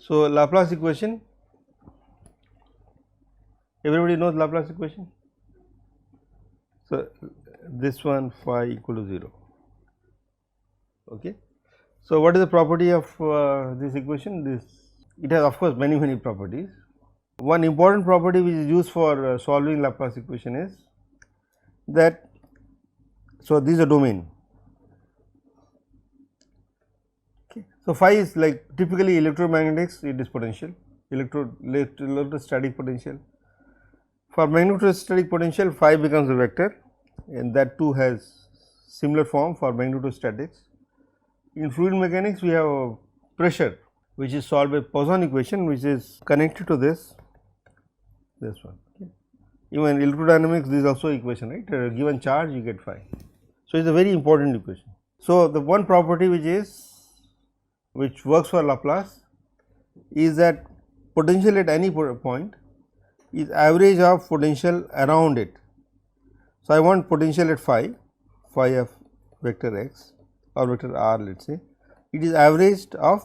So, Laplace equation, everybody knows Laplace equation. So, this one phi equal to 0. Okay. So, what is the property of this equation? It has of course many properties. One important property which is used for solving Laplace equation is that, so this is a domain. Okay. So, phi is like typically electromagnetics, it is potential, electrostatic potential. For magnetostatic potential, phi becomes a vector, and that too has similar form for magnetostatics. In fluid mechanics, we have a pressure which is solved by Poisson equation, which is connected to this one. Okay. Even electrodynamics, this is also equation, right? Given charge, you get phi. So, it is a very important equation. So, the one property which works for Laplace is that potential at any point is average of potential around it. So, I want potential at phi of vector x or vector r, let us say, it is averaged of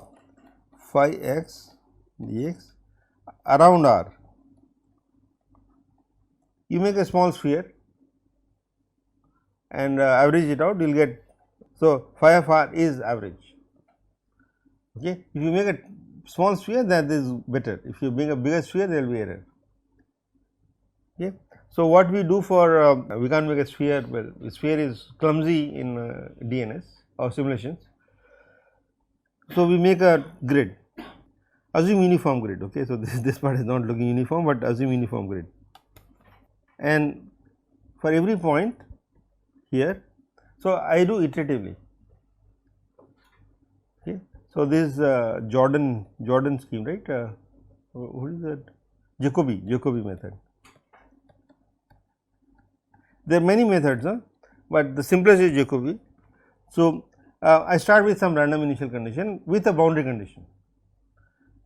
phi x dx around r. You make a small sphere and average it out, you will get, so phi of r is average. Okay. If you make a small sphere, that is better. If you make a bigger sphere, there will be error. Okay. So, what we do for we can't make a sphere, well, the sphere is clumsy in DNS or simulations. So, we make a grid, assume uniform grid. Okay. So, this part is not looking uniform, but assume uniform grid, and for every point here. So, I do iteratively. Okay. So, this Jordan scheme, right? What is that? Jacobi method. There are many methods, but the simplest is Jacobi. So, I start with some random initial condition with a boundary condition.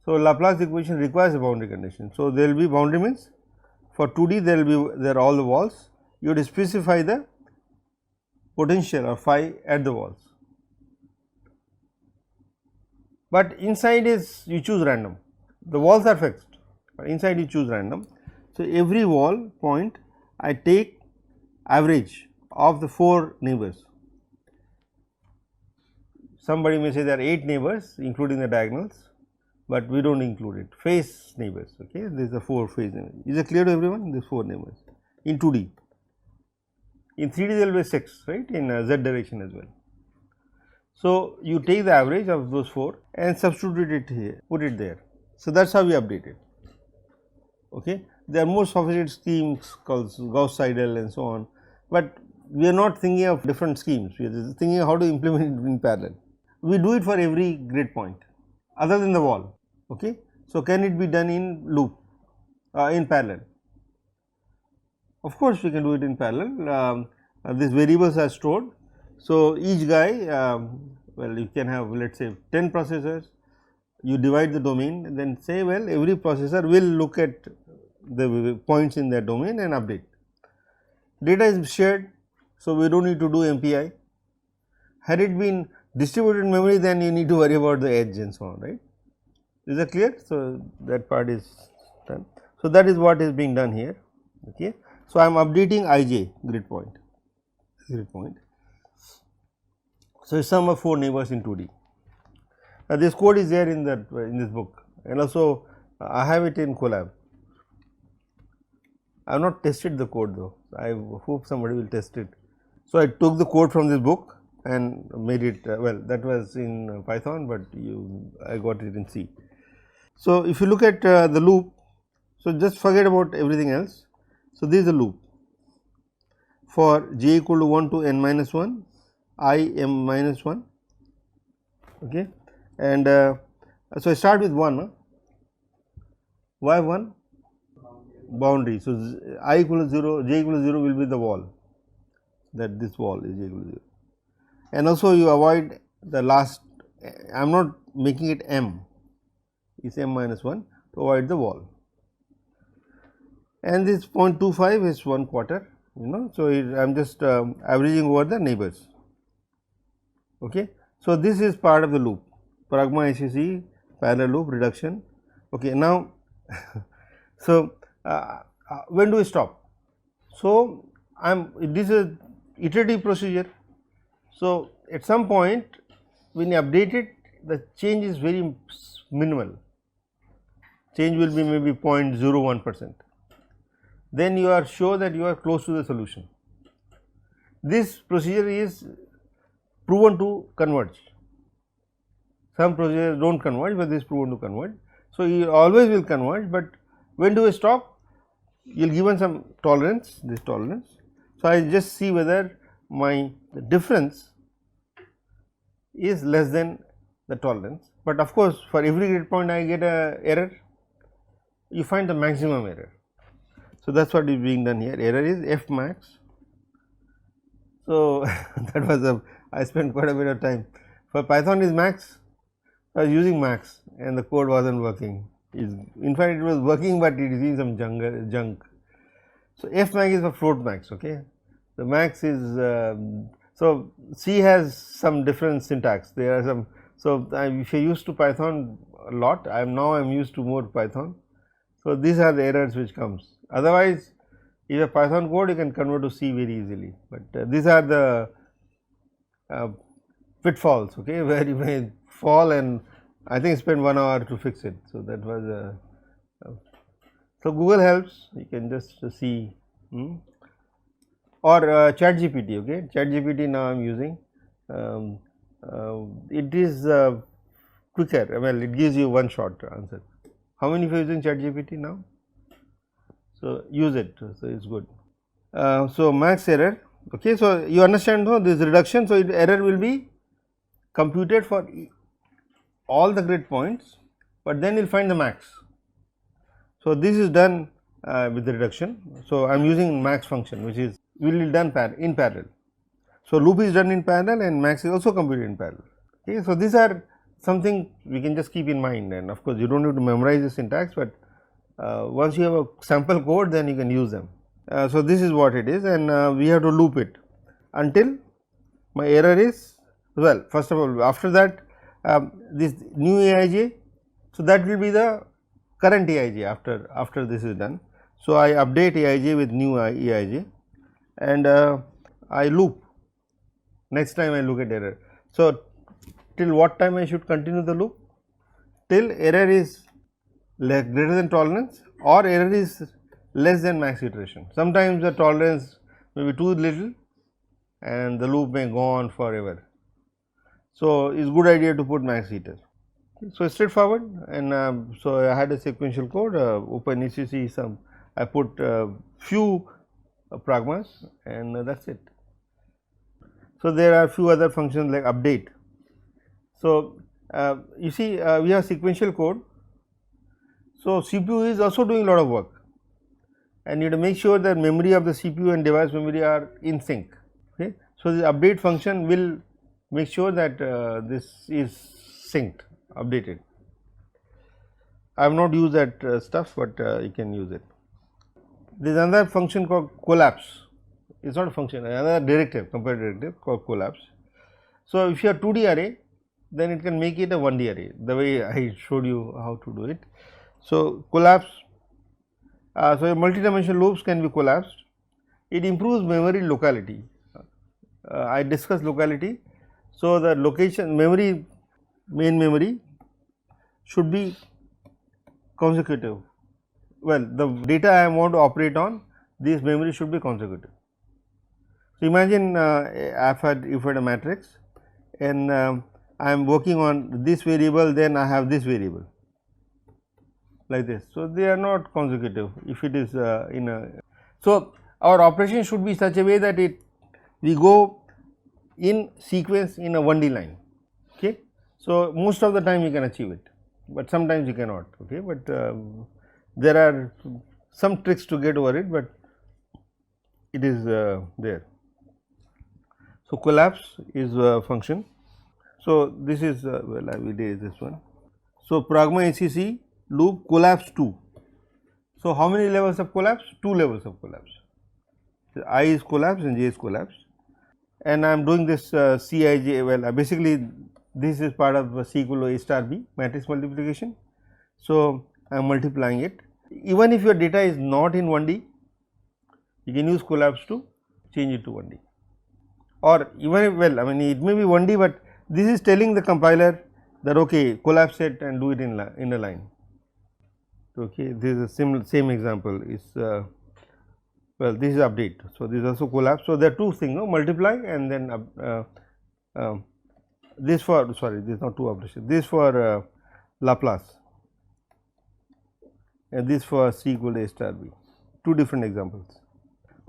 So, Laplace equation requires a boundary condition. So, there will be boundary means for 2D there are all the walls, you would specify the potential or phi at the walls, but inside is you choose random, the walls are fixed, but inside you choose random. So, every wall point I take average of the 4 neighbors. Somebody may say there are 8 neighbors including the diagonals, but we do not include it, face neighbors. Okay. This is the 4 face neighbors. Is it clear to everyone? These 4 neighbors in 2D. In 3D there will be 6, right, in z direction as well. So, you take the average of those 4 and substitute it here, put it there. So, that is how we update it. Okay. There are more sophisticated schemes called Gauss-Seidel and so on, but we are not thinking of different schemes, we are thinking of how to implement it in parallel. We do it for every grid point other than the wall. Okay. So, can it be done in loop, in parallel? Of course, we can do it in parallel. These variables are stored. So, each guy, well, you can have, let us say 10 processors, you divide the domain and then say, well, every processor will look at the points in their domain and update. Data is shared, so we do not need to do MPI. Had it been distributed memory, then you need to worry about the edge and so on, right. Is that clear? So, that part is done. So, that is what is being done here. Okay. So, I am updating ij grid point. So, it is sum of 4 neighbors in 2D. Now, this code is there in this book, and also I have it in Colab. I have not tested the code though, I hope somebody will test it. So, I took the code from this book and made it, well, that was in Python, but I got it in C. So, if you look at the loop, so just forget about everything else. So, this is a loop for j equal to 1 to n minus 1, I m minus 1, okay. And so, I start with 1, why 1? Boundary. So, I equal to 0, j equal to 0 will be the wall, that this wall is j equal to 0, and also you avoid the last, I am not making it m, is m minus 1, to avoid the wall, and this 0.25 is 1/4, you know. So, I am just averaging over the neighbors. Okay. So, this is part of the loop, pragma ICC, parallel loop, reduction. Okay. Now, so when do we stop? So, this is iterative procedure. So, at some point when you update it, the change is very minimal, change will be maybe 0.01%, then you are sure that you are close to the solution. This procedure is proven to converge. Some procedures do not converge, but this is proven to converge. So, you always will converge, but when do we stop? You will given some tolerance, this tolerance. So, I just see whether my difference is less than the tolerance, but of course, for every grid point I get a error, you find the maximum error. So, that is what is being done here, error is f max. So, that was I spent quite a bit of time. For Python is max, I was using max and the code was not working. In fact, it was working, but it is in some junk. So, f max is for float max. Okay. The max is so C has some different syntax. There are some. So, if you are used to Python a lot, I am used to more Python. So, these are the errors which comes. Otherwise, if a Python code, you can convert to C very easily, but these are the pitfalls, okay, where you may fall, and I think spend 1 hour to fix it. So, that was so Google helps, you can just see or ChatGPT. Okay, ChatGPT now I am using. It is quicker, well, it gives you one shot answer. How many of you are using ChatGPT now? So, use it, so it is good. So, max error. Okay, so you understand no, this reduction. So, error will be computed for all the grid points, but then you will find the max. So, this is done with the reduction. So, I am using max function, which is will be done in parallel. So, loop is done in parallel and max is also computed in parallel. Okay, so, these are something we can just keep in mind, and of course, you do not need to memorize the syntax, but once you have a sample code, then you can use them. So, this is what it is, and we have to loop it until my error is, well, first of all, after that this new Aij. So, that will be the current Aij after this is done. So, I update Aij with new Aij, and I loop. Next time I look at error. So, till what time I should continue the loop? Till error is greater than tolerance or error is less than max iteration. Sometimes the tolerance may be too little and the loop may go on forever. So, it is good idea to put max iter. So, straightforward, and so I had a sequential code, OpenECC, some I put few pragmas, and that is it. So, there are few other functions like update. So, you see we have sequential code. So, CPU is also doing a lot of work, and you have to make sure that memory of the CPU and device memory are in sync. Okay. So, the update function will make sure that this is synced, updated. I have not used that stuff, but you can use it. There is another function called collapse. It is not a function, another directive, comparative directive called collapse. So, if you have 2D array, then it can make it a 1D array, the way I showed you how to do it. So, collapse, so multi-dimensional loops can be collapsed. It improves memory locality. I discussed locality. So, the location memory, main memory should be consecutive. Well, the data I want to operate on, this memory should be consecutive. So, imagine if I had a matrix and I am working on this variable, then I have this variable like this. So, they are not consecutive if it is in a. So, our operation should be such a way that we go in sequence in a 1D line. Okay. So, most of the time you can achieve it, but sometimes you cannot. Okay. But there are some tricks to get over it, but it is there. So, collapse is a function. So, this is well, I will erase this one. So, pragma ACC loop collapse 2. So, how many levels of collapse? 2 levels of collapse. So, I is collapsed and j is collapsed, and I am doing this Cij. Well, basically this is part of C equal to A star B matrix multiplication. So, I am multiplying it. Even if your data is not in 1D, you can use collapse to change it to 1D, or even if, well, I mean it may be 1D, but this is telling the compiler that okay, collapse it and do it in a line. Okay, this is a same example is well, this is update. So, this is also collapse. So, there are two things, no, multiply and then this for, sorry, this is not two operations, this for Laplace and this for C equal to A star B, two different examples.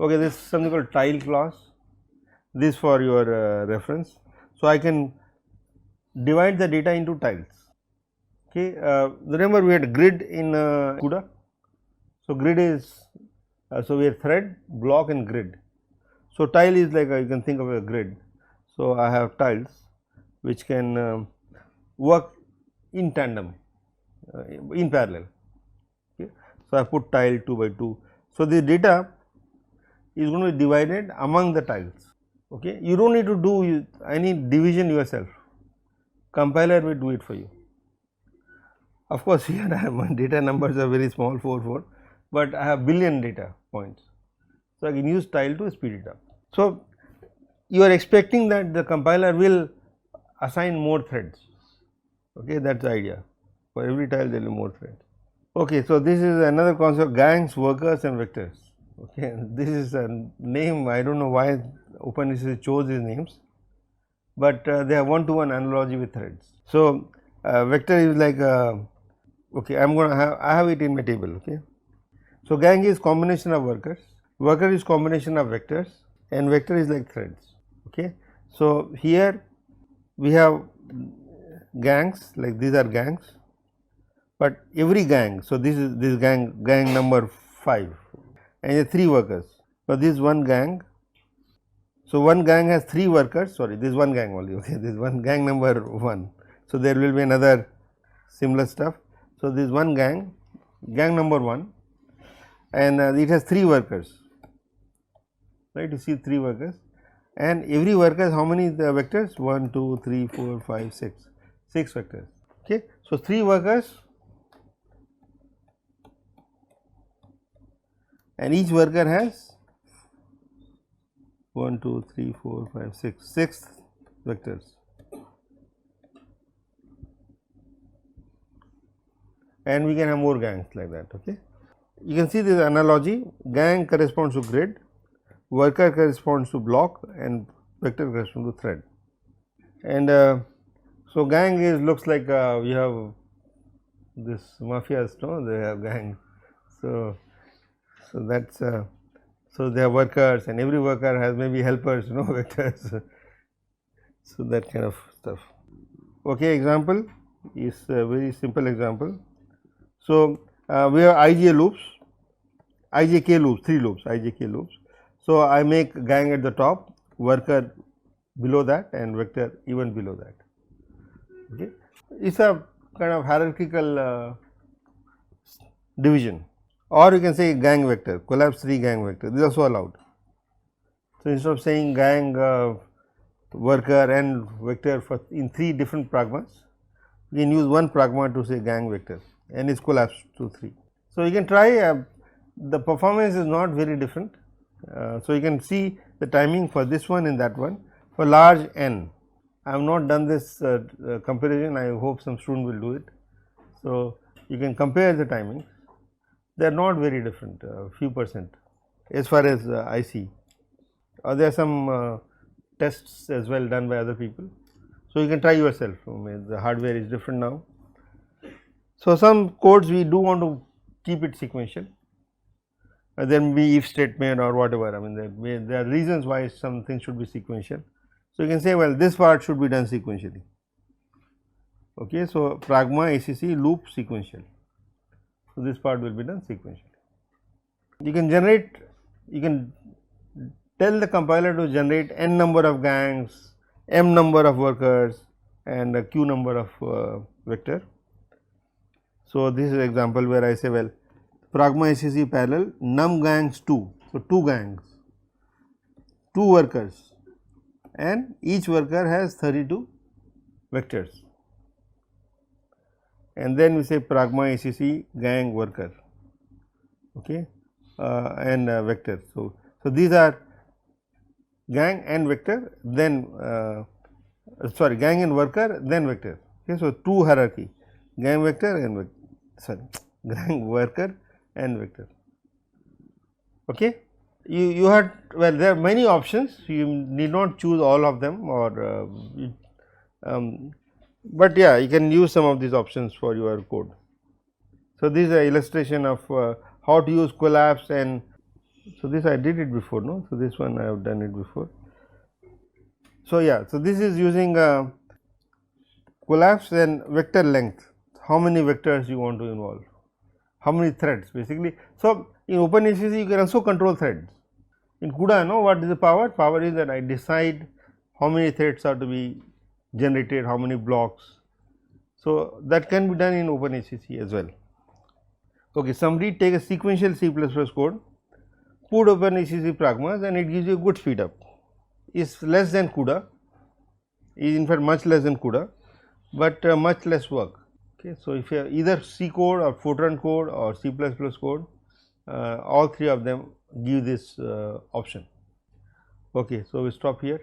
Okay, this is something called tile clause, this for your reference. So, I can divide the data into tiles. Okay, remember we had grid in CUDA. So, grid is so we have thread, block and grid. So, tile is like you can think of a grid. So, I have tiles which can work in tandem, in parallel. Okay. So, I put tile 2 by 2. So, the data is going to be divided among the tiles. Okay. You do not need to do any division yourself, compiler will do it for you. Of course, here my data numbers are very small 4 4, but I have billion data points. So, I can use tile to speed it up. So, you are expecting that the compiler will assign more threads, okay, that is the idea. For every tile there will be more threads. Okay, so, this is another concept, gangs, workers and vectors. Okay, this is a name, I do not know why OpenACC chose these names, but they have one-to-one analogy with threads. So, vector is like okay, I am going to have, I have it in my table. Okay. So, gang is combination of workers, worker is combination of vectors, and vector is like threads. Okay. So, here we have gangs, like these are gangs, but every gang. So, this is this gang number 5 and 3 workers. So, this is one gang. So, one gang has 3 workers, sorry, this is one gang only. Okay. This is one gang number 1. So, there will be another similar stuff. So, this is one gang, gang number 1, and it has 3 workers, right. You see 3 workers, and every worker has how many the vectors? 1, 2, 3, 4, 5, 6, 6 vectors. Okay. So, 3 workers and each worker has 1, 2, 3, 4, 5, 6 vectors. And we can have more gangs like that. Okay. You can see this analogy, gang corresponds to grid, worker corresponds to block and vector corresponds to thread. And so, gang is looks like we have this mafias, no, they have gang. So, that is so they have workers and every worker has maybe helpers, vectors. So, that kind of stuff. Okay, example is a very simple example. So, we have ij loops, ijk loops, 3 loops, ijk loops. So, I make gang at the top, worker below that and vector even below that. Okay. It is a kind of hierarchical division, or you can say gang vector, collapse 3 gang vector, this is also allowed. So, instead of saying gang worker and vector for in 3 different pragmas, we can use one pragma to say gang vector and is collapsed to 3. So, you can try the performance is not very different. So, you can see the timing for this one and that one for large n. I have not done this comparison, I hope some student will do it. So, you can compare the timings, they are not very different, few percent as far as I see. There are some tests as well done by other people. So, you can try yourself, the hardware is different now. So, some codes we do want to keep it sequential, there may be if statement or whatever, I mean there are reasons why some things should be sequential. So, you can say well this part should be done sequentially. Okay. So, pragma ACC loop sequential. So, this part will be done sequentially. You can generate, you can tell the compiler to generate n number of gangs, m number of workers and q number of vector. So, this is an example where I say, well, pragma ACC parallel num gangs 2. So, 2 gangs, 2 workers, and each worker has 32 vectors, and then we say pragma ACC gang worker, okay, and vector. So, these are gang and vector, then sorry, gang and worker, then vector. Okay, so, 2 hierarchy, gang vector and gang worker and vector. Okay. You had, well, there are many options, you need not choose all of them, or but yeah, you can use some of these options for your code. So, this is an illustration of how to use collapse, and so this I did it before, no. So, this one I have done it before. So, yeah, so this is using collapse and vector length, how many vectors you want to involve, how many threads basically. So, in OpenACC you can also control threads. In CUDA, no, what is the power? Power is that I decide how many threads are to be generated, how many blocks. So, that can be done in OpenACC as well. Okay, somebody take a sequential C++ code, put OpenACC pragmas, and it gives you a good speed up. Is less than CUDA, is in fact much less than CUDA, but much less work. Okay, so if you have either C code or Fortran code or C++ code, all three of them give this option. Okay, so we stop here.